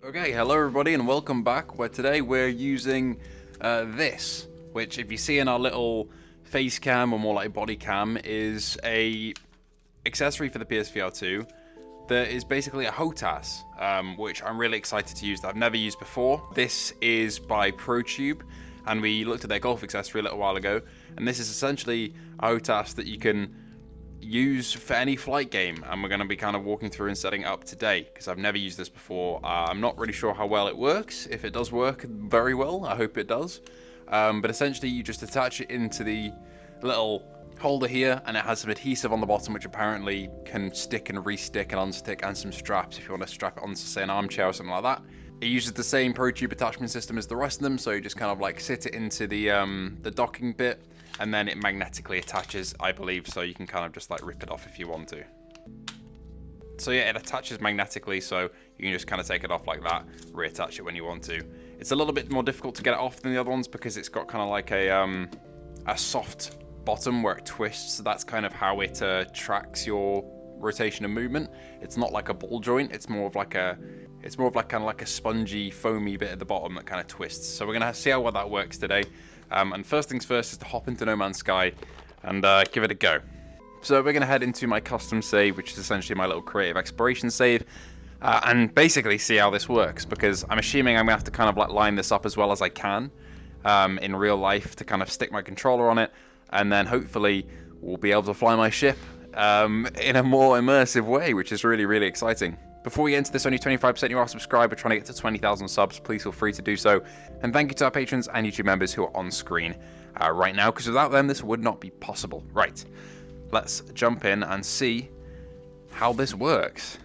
Okay, hello everybody and welcome back, where today we're using this, which if you see in our little face cam, or more like body cam, is a accessory for the PSVR2 that is basically a HOTAS, which I'm really excited to use that I've never used before. This is by Protas, and we looked at their golf accessory a little while ago, and this is essentially a HOTAS that you can use for any flight game, and we're going to be kind of walking through and setting it up today because I've never used this before. I'm not really sure how well it works. If it does work very well, I hope it does. But essentially you just attach it into the little holder here, and it has some adhesive on the bottom which apparently can stick and re-stick and unstick, and some straps if you want to strap it onto, say, an armchair or something like that. It uses the same ProTube attachment system as the rest of them, so you just kind of like sit it into the docking bit, and then it magnetically attaches, I believe, so you can kind of just like rip it off if you want to. So yeah, it attaches magnetically, so you can just kind of take it off like that, reattach it when you want to. It's a little bit more difficult to get it off than the other ones because it's got kind of like a soft bottom where it twists. So that's kind of how it tracks your rotation and movement. It's not like a ball joint. It's more of like a kind of like a spongy, foamy bit at the bottom that kind of twists. So we're gonna see how well that works today. And first things first is to hop into No Man's Sky and give it a go. So we're going to head into my custom save, which is essentially my little creative exploration save, and basically see how this works, because I'm assuming I'm going to have to kind of like line this up as well as I can in real life to kind of stick my controller on it, and then hopefully we'll be able to fly my ship in a more immersive way, which is really, really exciting. Before we get into this, only 25% you are subscribed. We're trying to get to 20,000 subs. Please feel free to do so. And thank you to our patrons and YouTube members who are on screen right now, because without them, this would not be possible. Right, let's jump in and see how this works.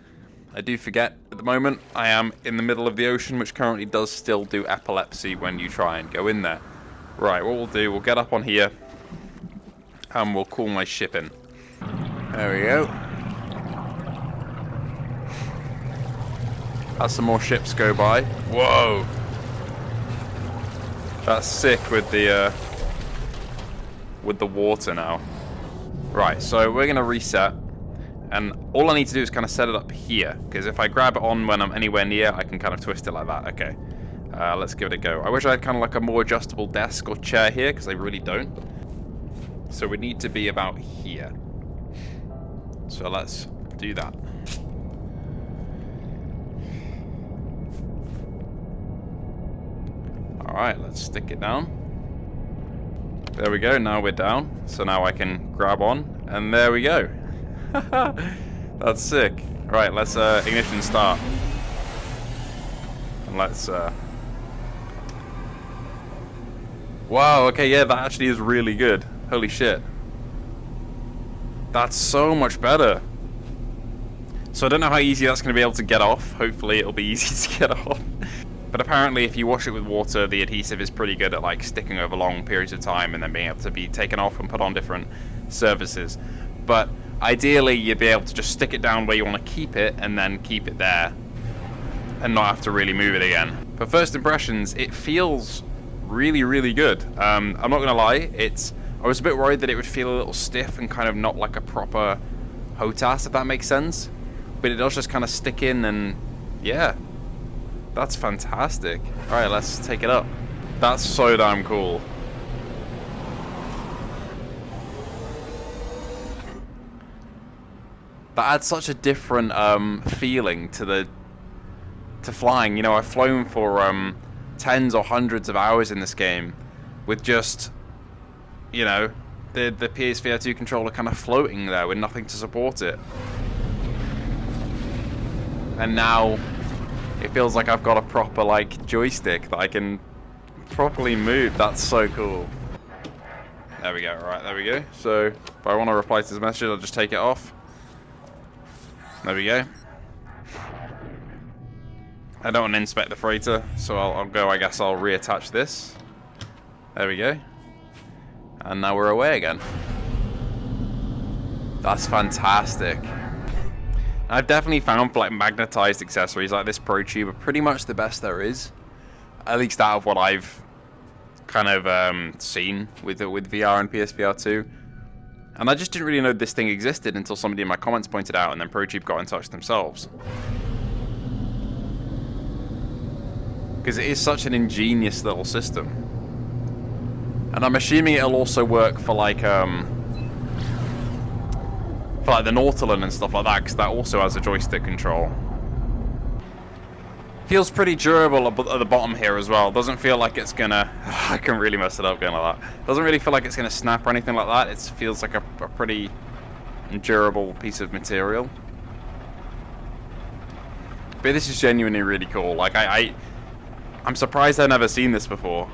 I do forget, at the moment, I am in the middle of the ocean, which currently does still do epilepsy when you try and go in there. Right, what we'll do, we'll get up on here, and we'll call my ship in. There we go. As some more ships go by. Whoa! That's sick with the water now. Right, so we're gonna reset, and all I need to do is kind of set it up here, because if I grab it on when I'm anywhere near, I can kind of twist it like that. Okay, let's give it a go. I wish I had kind of like a more adjustable desk or chair here, because I really don't. So we need to be about here. So let's do that. Alright, let's stick it down. There we go, now we're down. So now I can grab on, and there we go. That's sick. Right, let's ignition start. And let's wow, okay, yeah, that actually is really good. Holy shit. That's so much better. So I don't know how easy that's going to be able to get off. Hopefully it'll be easy to get off. But apparently if you wash it with water, the adhesive is pretty good at like sticking over long periods of time and then being able to be taken off and put on different surfaces. But ideally you'd be able to just stick it down where you want to keep it and then keep it there and not have to really move it again. For first impressions, it feels really, really good. I'm not going to lie, I was a bit worried that it would feel a little stiff and kind of not like a proper HOTAS, if that makes sense. But it does just kind of stick in, and yeah. That's fantastic. Alright, let's take it up. That's so damn cool. That adds such a different feeling to flying. You know, I've flown for tens or hundreds of hours in this game with just, you know, the PSVR2 controller kind of floating there with nothing to support it. And now it feels like I've got a proper like joystick that I can properly move. That's so cool. There we go. Right, there we go. So if I want to reply to this message, I'll just take it off. There we go. I don't want to inspect the freighter, so I'll go. I guess I'll reattach this. There we go. And now we're away again. That's fantastic. I've definitely found like magnetized accessories like this ProTube are pretty much the best there is, at least out of what I've kind of seen with VR and PSVR2. And I just didn't really know this thing existed until somebody in my comments pointed out, and then ProTube got in touch themselves. because it is such an ingenious little system. And I'm assuming it'll also work for like the Nautilin and stuff like that, because that also has a joystick control. Feels pretty durable at the bottom here as well. Doesn't feel like it's gonna... I can really mess it up going like that. Doesn't really feel like it's gonna snap or anything like that. It feels like a pretty durable piece of material. But this is genuinely really cool. Like I'm surprised I've never seen this before.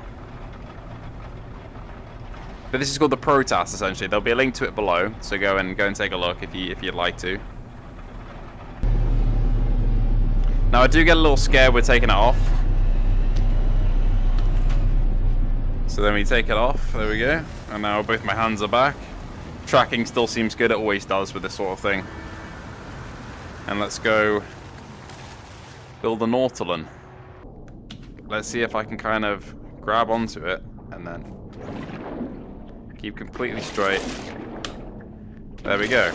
But this is called the Protas, essentially. There'll be a link to it below, so go and take a look if you'd like to. Now I do get a little scared with taking it off. So then we take it off, there we go. And now both my hands are back. Tracking still seems good, it always does with this sort of thing. And let's go build a Nautilin. Let's see if I can kind of grab onto it and then keep completely straight. There we go.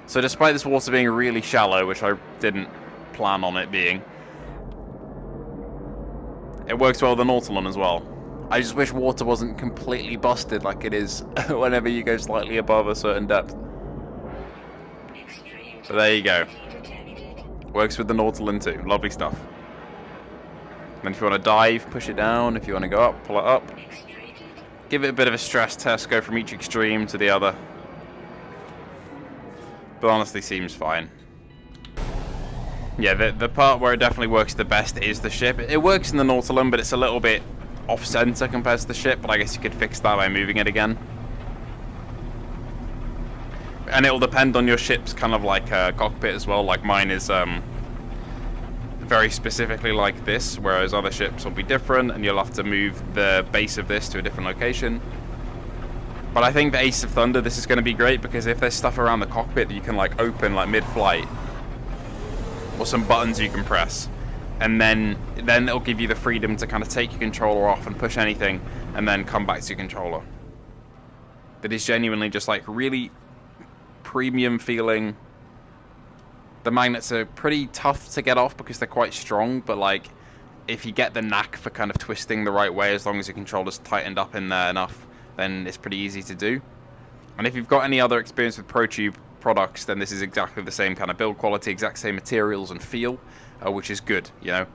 So despite this water being really shallow, which I didn't plan on it being, it works well with the Nautilin as well. I just wish water wasn't completely busted like it is whenever you go slightly above a certain depth. So there you go. Works with the Nautilin too. Lovely stuff. And if you want to dive, push it down. If you want to go up, pull it up. Give it a bit of a stress test. Go from each extreme to the other. But honestly seems fine. Yeah, the part where it definitely works the best is the ship. It works in the Nautilin, but it's a little bit off-center compared to the ship, but I guess you could fix that by moving it again. And it'll depend on your ship's kind of like cockpit as well. Like mine is very specifically like this, whereas other ships will be different, and you'll have to move the base of this to a different location. But I think the Ace of Thunder, this is going to be great, because if there's stuff around the cockpit that you can like open like mid-flight, or some buttons you can press, and then it'll give you the freedom to kind of take your controller off and push anything, and then come back to your controller. That is genuinely just like really premium feeling. The magnets are pretty tough to get off because they're quite strong, but like if you get the knack for kind of twisting the right way, as long as your controller's tightened up in there enough, then it's pretty easy to do. And if you've got any other experience with ProTube products, then this is exactly the same kind of build quality, exact same materials and feel, which is good, you know.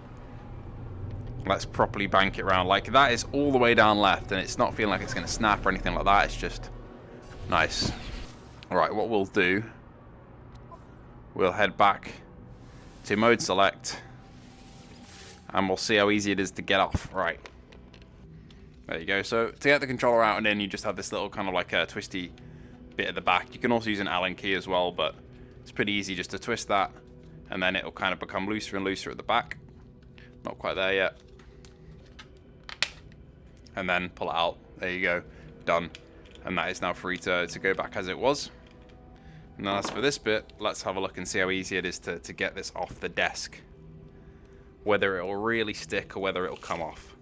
Let's properly bank it around. Like that is all the way down left, and it's not feeling like it's going to snap or anything like that. It's just nice. Alright, what we'll do, we'll head back to mode select, and we'll see how easy it is to get off. Right. There you go. So to get the controller out and in, you just have this little kind of like a twisty bit at the back. You can also use an Allen key as well, but it's pretty easy just to twist that, and then it'll kind of become looser and looser at the back. Not quite there yet. And then pull it out. There you go. Done. And that is now free to go back as it was. Now as for this bit, let's have a look and see how easy it is to get this off the desk. Whether it will really stick or whether it will come off.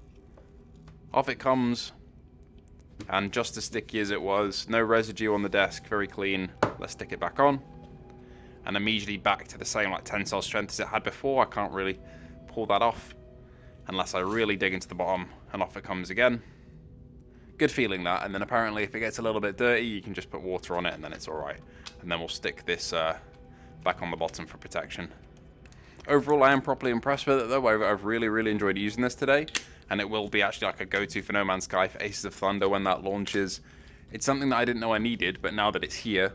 Off it comes, and just as sticky as it was, no residue on the desk, very clean. Let's stick it back on, and immediately back to the same like tensile strength as it had before. I can't really pull that off unless I really dig into the bottom, and off it comes again. Good feeling that, and then apparently if it gets a little bit dirty, you can just put water on it and then it's alright. And then we'll stick this back on the bottom for protection. Overall, I am properly impressed with it though. I've really enjoyed using this today. And it will be actually like a go-to for No Man's Sky, for Aces of Thunder when that launches. It's something that I didn't know I needed, but now that it's here,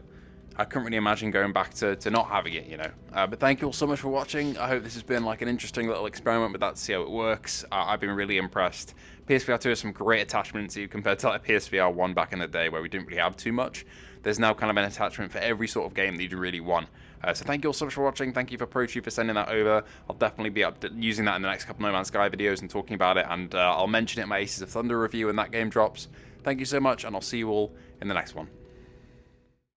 I couldn't really imagine going back to not having it, you know. But thank you all so much for watching. I hope this has been like an interesting little experiment with that to see how it works. I've been really impressed. PSVR2 has some great attachments compared to like PSVR1 back in the day where we didn't really have too much. There's now kind of an attachment for every sort of game that you really want. So thank you all so much for watching. Thank you for ProTube for sending that over. I'll definitely be using that in the next couple No Man's Sky videos and talking about it, and I'll mention it in my Aces of Thunder review when that game drops. Thank you so much, and I'll see you all in the next one.